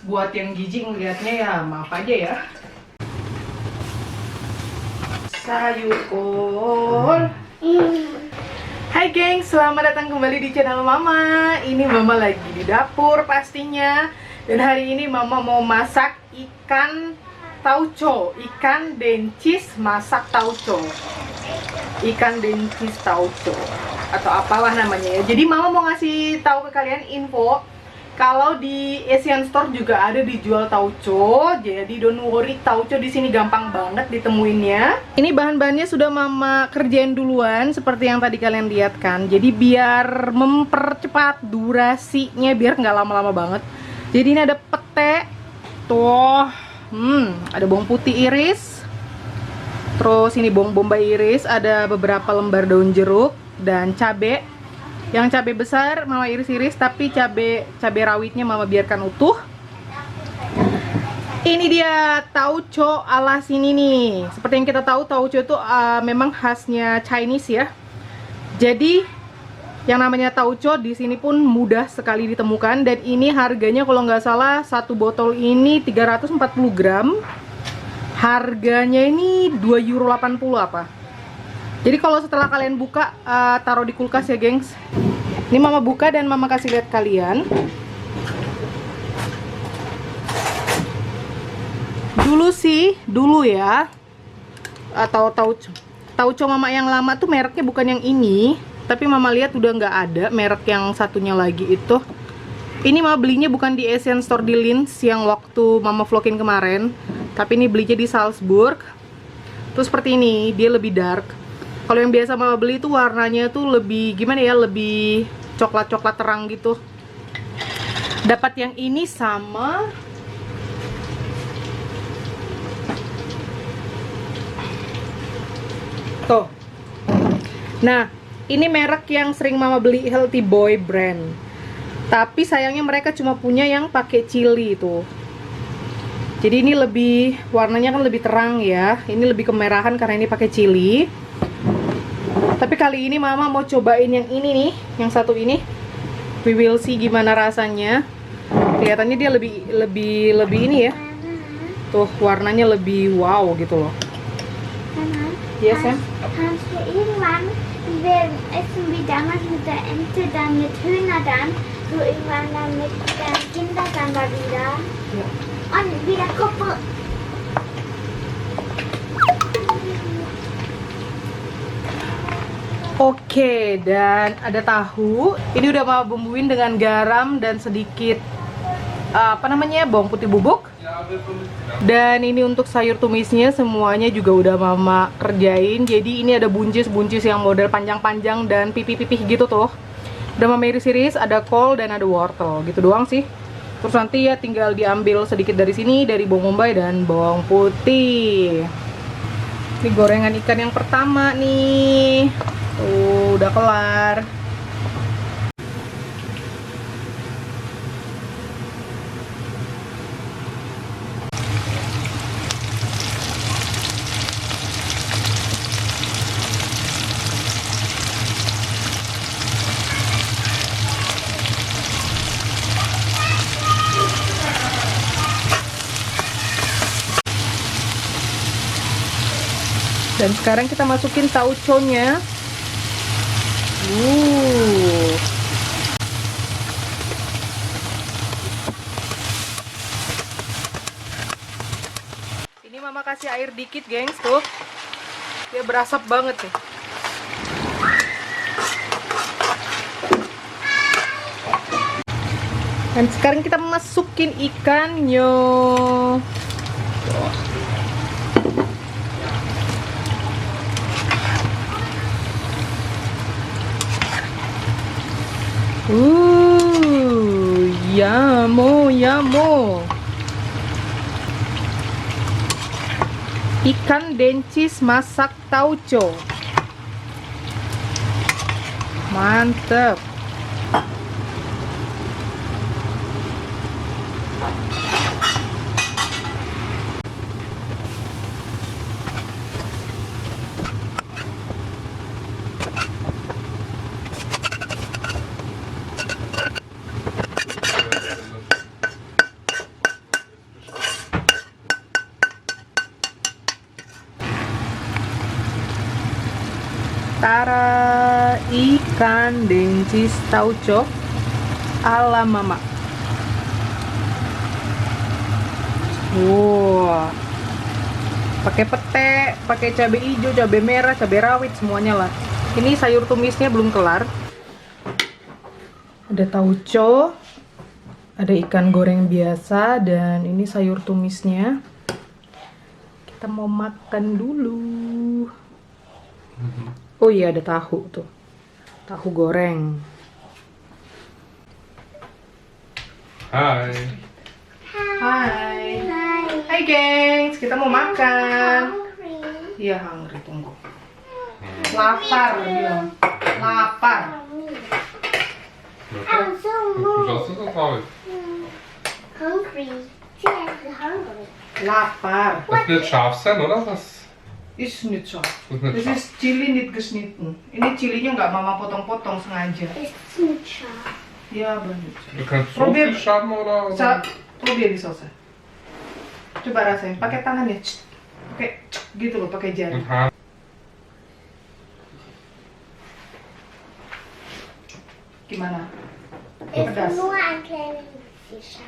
Buat yang jijik ngeliatnya ya maaf aja ya. Sayur kol. Hai geng, selamat datang kembali di channel Mama. Ini Mama lagi di dapur pastinya. Dan hari ini Mama mau masak ikan tauco, ikan dencis masak tauco. Ikan dencis tauco atau apalah namanya ya. Jadi Mama mau ngasih tahu ke kalian info kalau di Asian Store juga ada dijual tauco. Jadi don't worry, tauco di sini gampang banget ditemuinnya. Ini bahan-bahannya sudah Mama kerjain duluan seperti yang tadi kalian lihat kan. Jadi biar mempercepat durasinya, biar nggak lama-lama banget. Jadi ini ada pete, tuh, ada bawang putih iris. Terus ini bawang bombay iris, ada beberapa lembar daun jeruk dan cabai. Yang cabai besar Mama iris-iris, tapi cabai rawitnya Mama biarkan utuh. Ini dia tauco ala sini nih. Seperti yang kita tahu, tauco itu memang khasnya Chinese ya. Jadi yang namanya tauco di sini pun mudah sekali ditemukan. Dan ini harganya kalau nggak salah satu botol ini 340 gram. Harganya ini 2,80 euro apa. Jadi kalau setelah kalian buka, taruh di kulkas ya gengs. Ini Mama buka dan Mama kasih lihat kalian. Dulu ya, atau tauco Mama yang lama tuh mereknya bukan yang ini. Tapi Mama lihat udah nggak ada merek yang satunya lagi itu. Ini Mama belinya bukan di Asian Store di Linz yang waktu Mama vlogin kemarin. Tapi ini belinya di Salzburg. Terus seperti ini, dia lebih dark. Kalau yang biasa Mama beli itu warnanya tuh lebih gimana ya, lebih coklat-coklat terang gitu. Dapat yang ini sama tuh. Nah, ini merek yang sering Mama beli, Healthy Boy brand. Tapi sayangnya mereka cuma punya yang pakai chili tuh. Jadi ini lebih warnanya kan lebih terang ya. Ini lebih kemerahan karena ini pakai chili. Tapi kali ini Mama mau cobain yang ini nih, yang satu ini. We will see gimana rasanya. Kelihatannya dia lebih ini ya. Tuh warnanya lebih wow gitu loh. Yes, Sam. Kannst du irgendwann, wie wir essen wie damals mit der Ente, dann mit Hühner dann, so irgendwann dann mit den Kindern dann da wieder. Ja. Und wieder Kuppe. Oke, dan ada tahu. Ini udah Mama bumbuin dengan garam dan sedikit bawang putih bubuk. Dan ini untuk sayur tumisnya semuanya juga udah Mama kerjain. Jadi ini ada buncis-buncis yang model panjang-panjang dan pipih-pipih gitu tuh. Udah Mama iris-iris, ada kol dan ada wortel. Gitu doang sih. Terus nanti ya tinggal diambil sedikit dari sini, dari bawang bombay dan bawang putih. Ini gorengan ikan yang pertama nih. Tuh, udah kelar. Dan sekarang kita masukin tauconya. Ini Mama kasih air dikit, gengs, tuh. Dia berasap banget nih. Dan sekarang kita masukin ikannya. Yamo. Ikan dencis masak tauco. Mantep. Tara, ikan dencis tauco ala mama. Wow, pakai pete, pakai cabai hijau, cabai merah, cabai rawit semuanya lah. Ini sayur tumisnya belum kelar. Ada tauco, ada ikan goreng biasa, dan ini sayur tumisnya. Kita mau makan dulu. Oh iya, ada tahu tuh, tahu goreng. Hai. Hai. Hai. Hai gengs, kita mau makan. Hungry. Iya, hungry, tunggu. Lapar, bilang. Lapar. I'm so Du hast es raus. hungry. Yes, hungry. Lapar. Das wird scharf sein, oder? Das Ist nicht so. ist nicht Das scharf. ist chili nicht geschnitten. Ini chilinya nggak mama potong-potong sengaja. It's not sharp. Ya, banyak. Du kannst so Probier- viel schaden, oder? Probier di sauce. Coba rasain, pakai tangan ya. Pakai gitu loh, pakai jari. Mit Haar. Gimana? It's Pedas. nur ein kleines bisschen scharf.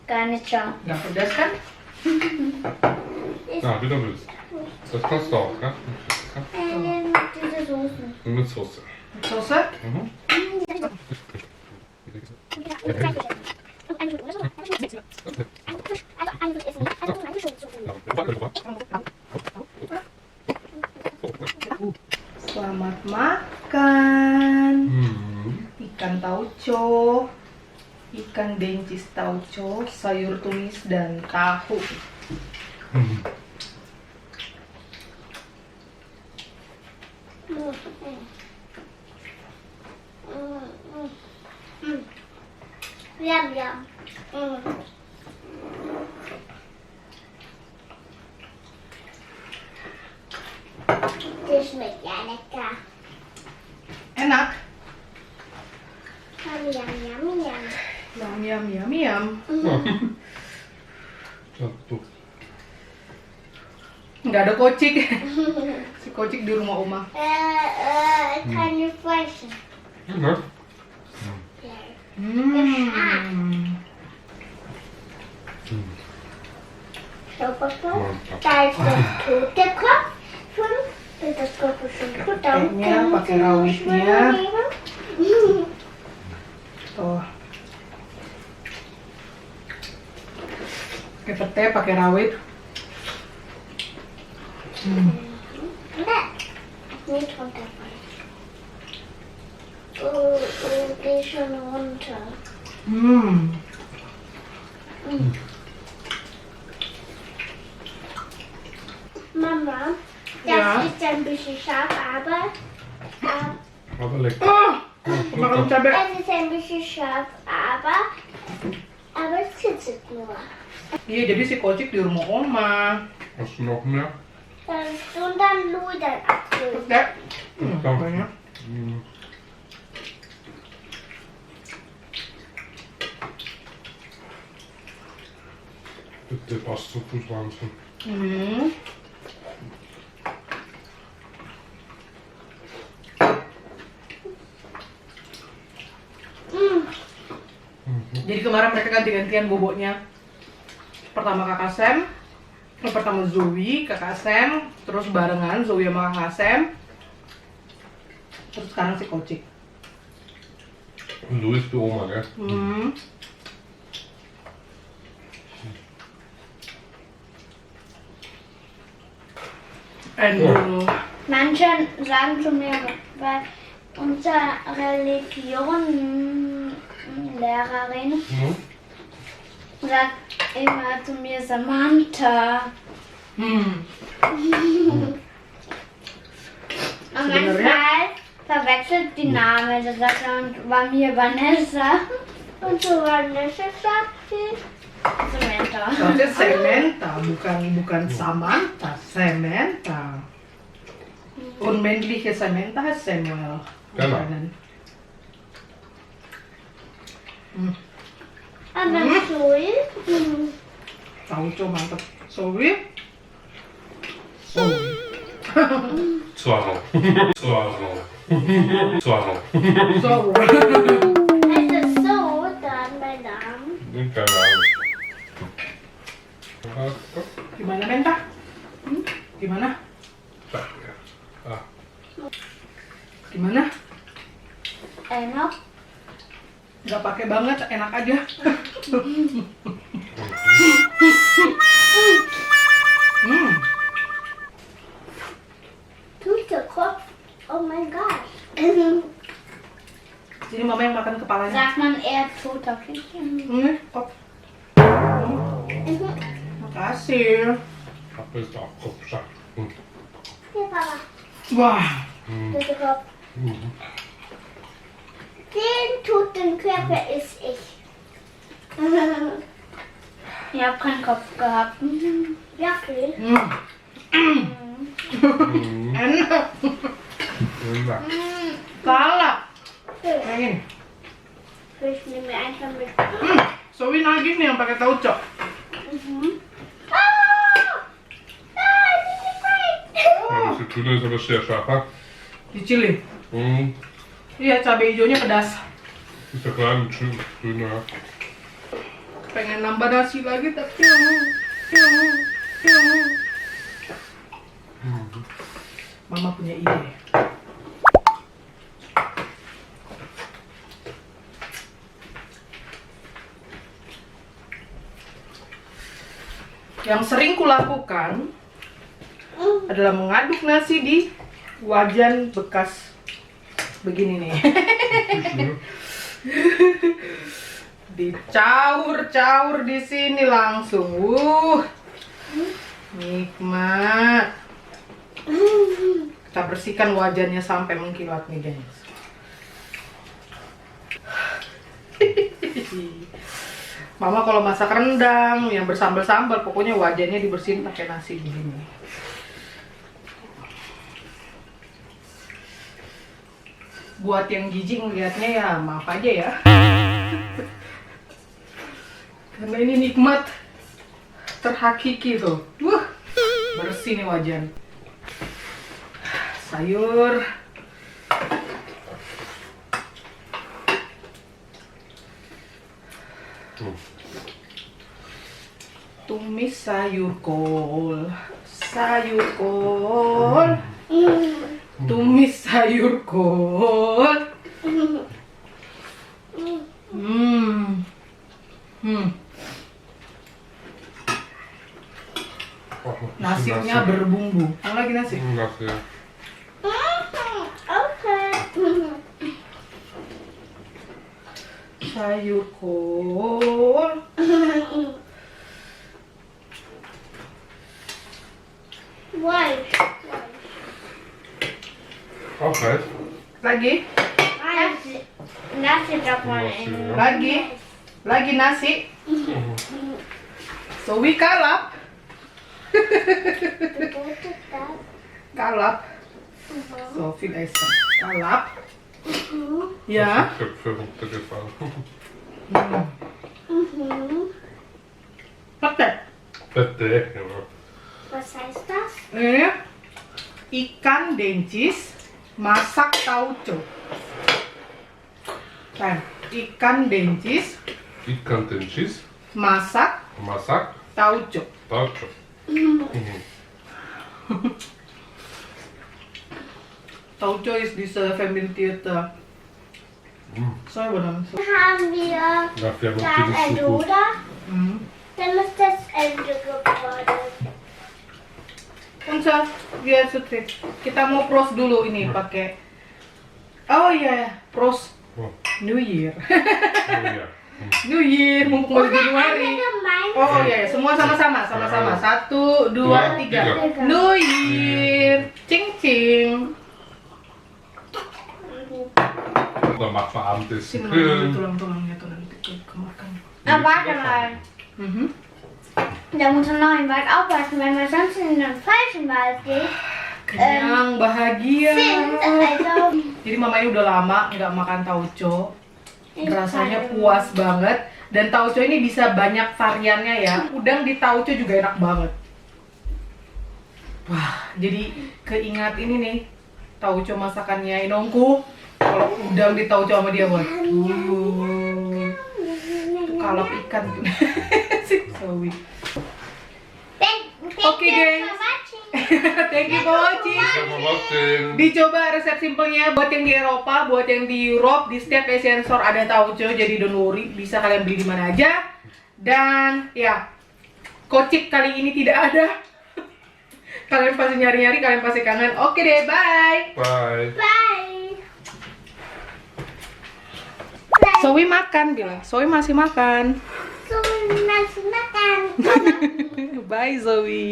Gar nicht scharf. Nggak pedas kan? Ja, wie du willst. Das kannst du auch, ja? Diese Soßen. Und mit Soße. Sauce? Mhm. Selamat makan. Mhm. Ikan tauco, ikan dencis tauco, sayur tumis dan tahu. Mhm. Yum, yum. Das schmeckt ja lecker. Enak. Yum, yum, yum, yum. Yum yum yum yum. Ja. Ja, du. Nggak ada kocik. Si kocik di rumah oma. Keine Fleisch. Ja. Schauberkopf. Da ist das tote Kopf. Das Kopf ist schon tot. Petenya pakai rawitnya. Tuh. Pakai pete, pakai rawit. Nicht runterfallen. Geh schon runter. Mama, das Ja? ist ein bisschen scharf, aber Aber lecker. Oh, makan cabai. es ist ein bisschen scharf, aber es kitzelt nur. Iya, jadi si kocik di rumah oma. Hast du noch mehr? Und dann nur dein Apfel. Pete. Ja. Banyak. Mhm. Bitte, passt so viel Wahnsinn. Hmm. Jadi kemarin mereka ganti-gantian boboknya. Pertama kakak Sam, pertama Zoe, kakak Sam, terus barengan Zoe sama kakak Sam. Terus sekarang si kocik. Und Louis die Oma, gell? Aduh. Manche sagen zu mir, weil unsere Religionlehrerin Mhm. sagt immer zu mir Samantha. Und manchmal verwechselt die Namen. Da sagt er, und bei mir Vanessa. Und zu Vanessa sagt sie Samantha. Soalnya Samantha, bukan Samantha, Samantha. Und männliche Samantha heißt Samuel. Genau. Aber Zoe, Tauco mantep. Zoe. Swallow. Swallow. Swallow. Zoe. Es ist so dann bei Namen. Keine Ahnung. Gimana Menta? Gimana? Ah. Gimana? Noch. Gak pakai banget, enak aja. Tut der Kopf. Oh mein Gott. Jadi mama yang makan kepalanya. Sagt man eher toter Fisch? Kop. Makasih. Apa ist auch Kopfsack. Hier, Papa. Wah, Tut der Kopf. Den toten Körper ist ich. Ich habe keinen Kopf gehabt. Ja, viel. enak. Enak. Salah. Kayak gini. Ich nehme mir einfach mit. Zoe nagih nih yang pakai tauco. Ja, diese Tüte ist aber sehr scharf. Ha? Di chili. Iya, cabai hijaunya pedas. Ist ja klein und schön grün, ja. Pengen nambah nasi lagi tapi Mama punya ide. Yang sering kulakukan adalah mengaduk nasi di wajan bekas begini nih. Dicaur-caur di sini langsung. Nikmat. Kita bersihkan wajannya sampai mengkilat nih, guys. Mama kalau masak rendang yang bersambal-sambal, pokoknya wajannya dibersihin pakai nasi begini. Buat yang jijik ngeliatnya ya maaf aja ya. Karena ini nikmat terhakiki tuh. Bersih nih wajan. Sayur. Tumis sayur kol. Sayur kol. Tumis sayur kol. Nasinya berbumbu. Yang lagi nasi. Nasi, ja. Okay. Sayur kol. White. Auch heiß. Lagi. Nasi davon in. Lagi nasi. Zoe kalap. Bedeutet das? Kalap. So viel essen. Kalap. Ja. Köpfe runtergefallen. Petek. Bitte, ja. Was heißt das? Ini ikan dencis masak tauco. Kan, ikan dencis Ikan dencis, masak masak, tauco. tauco. Tauco is this fermented. Sorry, Dann haben wir Ja, wir haben das natürlich Ende, so gut. oder? Dann ist das Ende geworden. Unsa, biar sutrit. Kita mau pros dulu ini pakai. Oh iya, pros Oh, New Year. oh ja. New Year, mumpung masih Januari. Oh iya, semua sama-sama, sama-sama. 1, 2, 3. New Year, cing cing. Dann macht man Abendessen. Sini Grillen. tulang-tulangnya tuh nanti kemakan. Warte mal. Da muss man noch im Wald aufpassen, wenn man sonst in den falschen Wald geht. Kenyang, bahagia. Also, Jadi mamanya udah lama nggak makan tauco. Rasanya puas banget. Dan tauco ini bisa banyak variannya ya. Udang di tauco juga enak banget. Wah, jadi keingat ini nih, tauco masakannya Inongku. Kalau udang di tauco sama dia, waduh, kalap ikan. Si Zoe. Oke, geng. Thank you for watching. Thanks for watching. Dicoba resep simpelnya buat yang di Eropa, buat yang di Europe, di setiap Asian store ada tauco, jadi don't worry, bisa kalian beli di mana aja. Dan ya, kocik kali ini tidak ada. Kalian pasti nyari-nyari, kalian pasti kangen. Oke deh, bye. Bye. Bye. Zoe makan, bilang. Zoe masih makan. So, masih makan. Bye Zoe.